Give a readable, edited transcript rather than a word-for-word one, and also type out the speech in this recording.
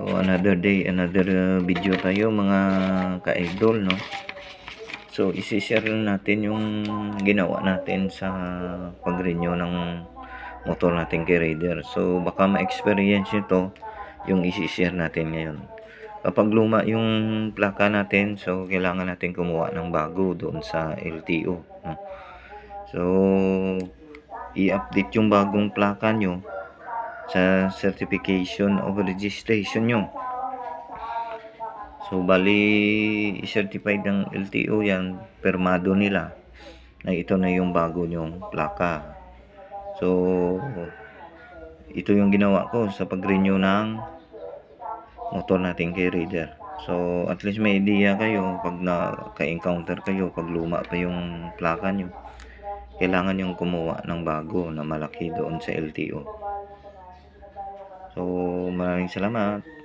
Another day, another video tayo mga ka-idol, no? So isi-share lang natin yung ginawa natin sa pag-renew ng motor natin kay Raider. So baka ma-experience nyo to yung isi-share natin ngayon. Kapag luma yung plaka natin, so kailangan natin kumuha ng bago doon sa LTO, no? So i-update yung bagong plaka nyo sa certification of registration nyo. So bali i-certified ng LTO yan, permado nila na ito na yung bago nyong plaka. So ito yung ginawa ko sa pag-renew ng motor natin kay Raider. So at least may idea kayo pag naka-encounter kayo, pag luma pa yung plaka nyo, kailangan yung kumuha ng bago na malaki doon sa LTO. So maraming salamat.